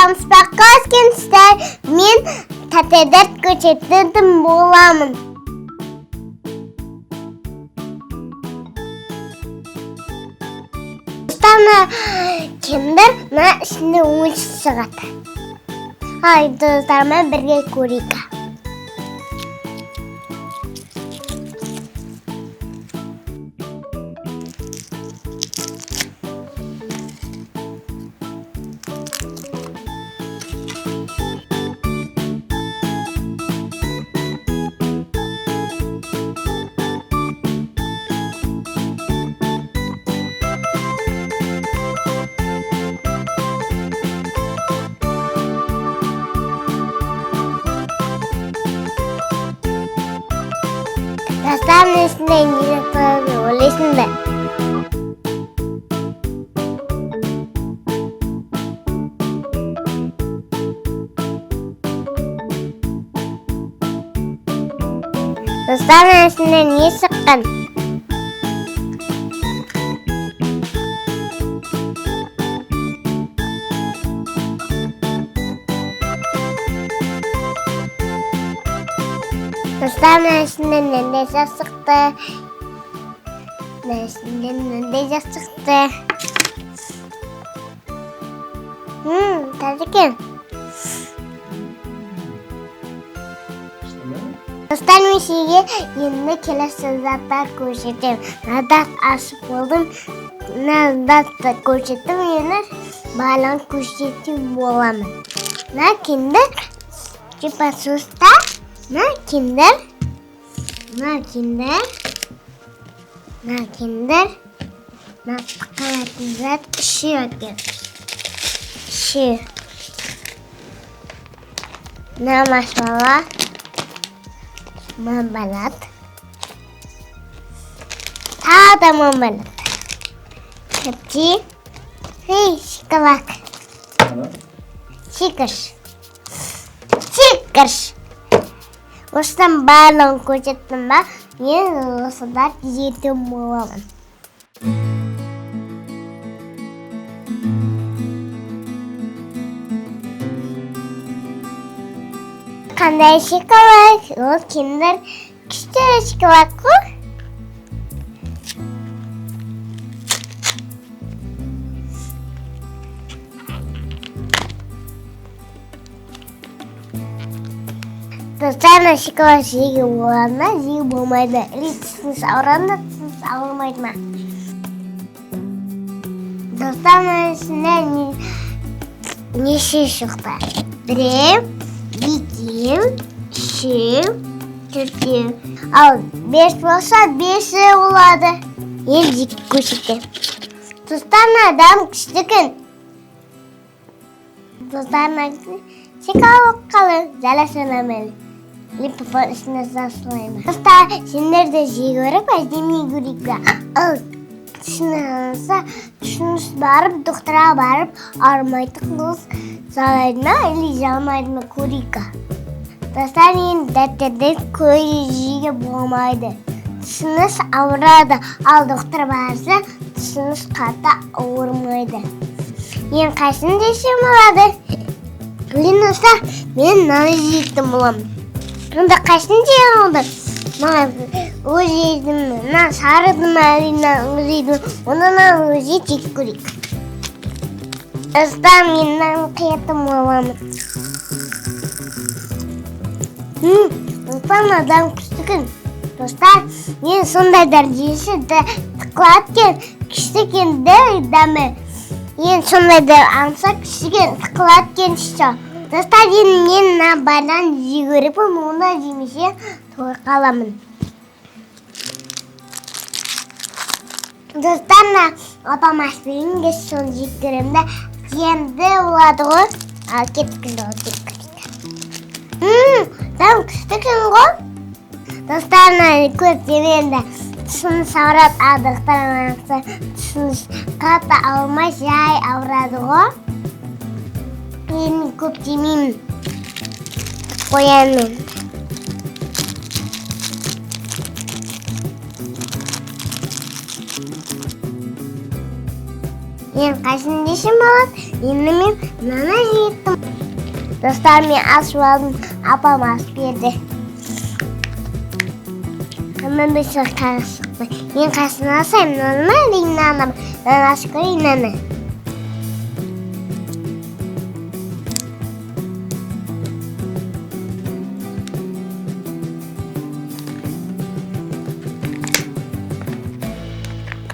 таныспаққа өскенсіздер, мен Татедерт көшетін боламын. Достарына кемдер мына ішінде ойыншық шығады. Достармен бірге көрейік. Достарының ішінде не жатады ойлайсың ба? Достарының ішінде не шыққан? Достарының ішінде нендей жасықты? Нендей жасықты? Таза екен. Достарым ішіге енді келесі заттар көрсетем. Надат ашып болдым. Надатты көрсетім, енді байлан көрсетім боламын. На киндер, чипасуста. На киндер. На тақалатын зат үші өткен. Үші. На маршмеллоу. Мармелад. Тағы да мармелад. Кәпти. Шоколад. Шикірш. Осыдан барлығын көрсеттім ба, мен осыда жетін боламын. Қандай шоколад? Ол киндер күшті шоколад қой. Достарына шоколад жеуге болады ма, жеуге болмайды. Тісіңіз ауырады ма, тісіңіз ауырмайды ма? Достарына ішінде неше шықты? 1, 2, 3, 4. Ал 5 болса 5 болады. Енді жеке көрсетем. Достарына адам күшті күн. Достарына шоколад қалы, жаласынамелі. Липпапа ішіне жасылаймын. Достар, сендер де жей көріп, әздемей көрейік бе? Ал, түсіне алынса, түсіңіз барып, доқтыра барып, армайтық қыз жалайды ма, әлі жалмайды ма көрейік. Достар, енді дәттерден көйлі жейге болмайды. Түсіңіз ауырады, ал доқтыр барса, түсіңіз қатта ауырмайды. Ең қайсын дешім болады? Білін оса, мен наны жейттім боламын. Онда қайсын жейін олды? Маған өз жейдім, сарыдым әліне өзейдім, ондан өзей жек көрейік. Достар, мен наны қиятым боламын. Достар, адам күшті күн. Достар, мен сондай дәрежесі тықылат кен, күшті кен дәмі. Мен сондай аңса күшті кен, тықылат кен шыша. Достар, мен байлан жегөріпім, оны жемесе той қаламын. Достар, апам аспирин кеш сон жеккіремді жемді болады ғой. Кеткізді ғой, кеткізді. Там күшті күн ғой. Достар, көп жемейді. Түсіңіз ауырады, алдықтарым түсіңіз қатты ауырмай жай ауырады ғой. Мен көп жемеймін. Қоямын. Мен қайсын дешім болады? Енді мен мынаны жеттім. Достар, мен асып алдым, апам асып берді. Мен бір сұрақ қағыс шықты. Мен қасына асайым, наны ма, дейін наны. Наны асып көрейін, наны.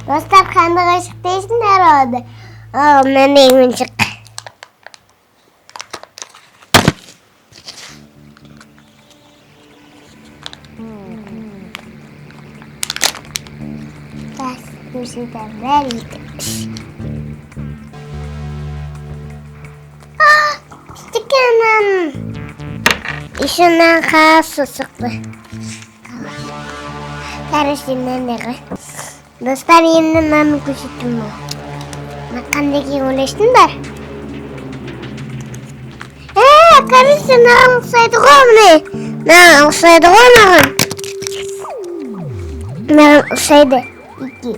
Dostlar, kendi kaşık değilsin herhalde. Ben de yumuşak. Bu şeyden veriydi. Küçük anam. İşinden kağısı sıktı. Karıştığından ne kadar. Dostlar, yeniden ben küçülttüm bu. Makandaki uğraştımlar. Karıştı, ne olsaydı olmuyor. Ne olsaydı olmuyor. Ne olsaydı. İki.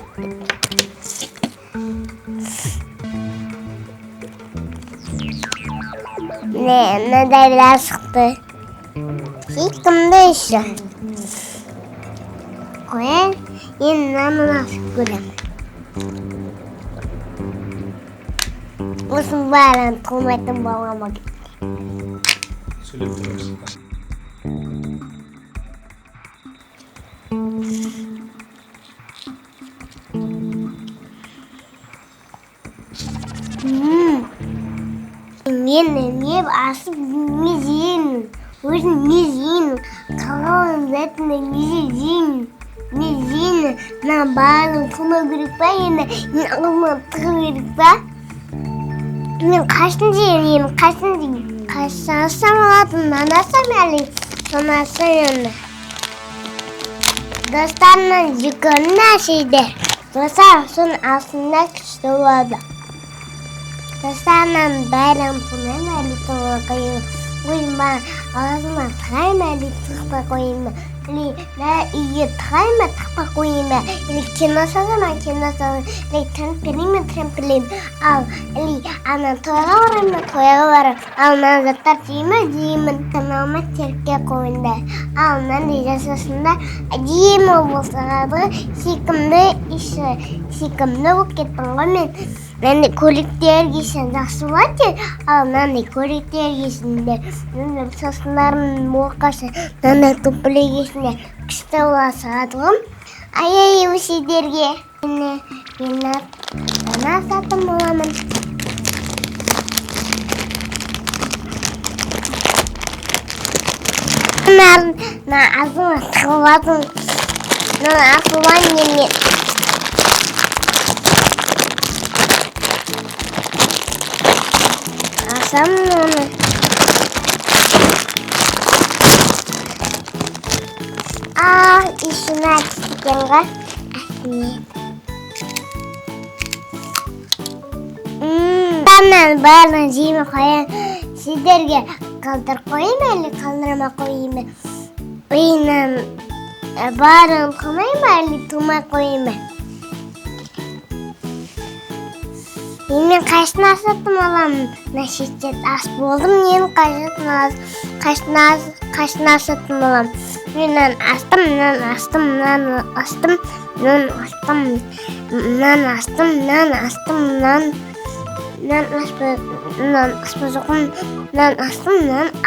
Ne derler sıktı. Sıktım işte. Koyar. Yeniden nasıl görem. Olsun bari tomatım babama gitti. Söyleyebilirsin. Niye asıp müziğin, uzun müziğin, kalan zaten müziğin. Müziğin, na bağlı kuma grupta yine alma grupta. Ben kaçıncı yeriyim, kaçıncı aladım, nasıl yerliyim, sonra söylüyorum. Dostlarla yukarı her şeyde. Dostlar son aslında küçük vardı. Dostlarla bayram pınarla bir koyayım. Bugün bana ağzıma tıkayma bir tıkla koyayım. Ne iyi tıkayma tıkla koyayım. Kino sazama kino sazama. Trampolim. Al. Ana toya varım. Al ben zaten cime. Tamamen Türkiye koyunda. Al ben diyeceğiz cime olmasaydı. Şıkımda bu kettim. Ben de kolektiyer giysen nasıl var ki? Ben de kolektiyer giysin de. Ben de saslarımın muhakkası. Ben de toplu giysin de. Kısta ulaşadım. Ay bu şey dergi. Ben satım olamam. Ben ağzıma tıkladım. Ben asılan yeni. Asam onu. İşini açtık yangar. Ben bağırma cime koyayım. Sizlerge kaldır koyayım eli kaldırma koyayım. Oyundan bağırın koyayım eli tuma koyayım. Benim kaçına sattım olam. Neşitçet asp oldum. Yeni kaçına sattım olam. Nan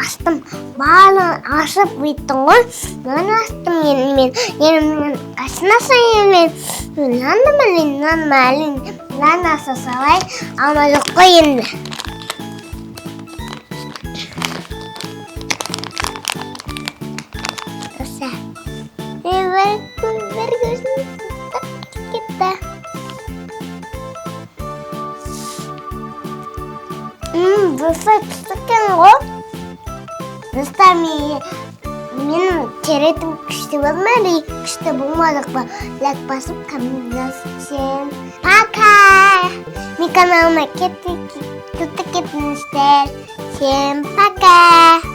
astım. Bağlı asıp bittim oy. Nan astım yenim kaçına sayayım. Lan malin. Lan asa savay. Ama yok koyun. Ver gözünü gitti. Dostlar tutukken o. Dostlar benim keretim kışta olmadı. Kışta bulmadık mı? Like basıp kanalımıza Пока! Mi kanalıma tutuk etmişler. Всем пока!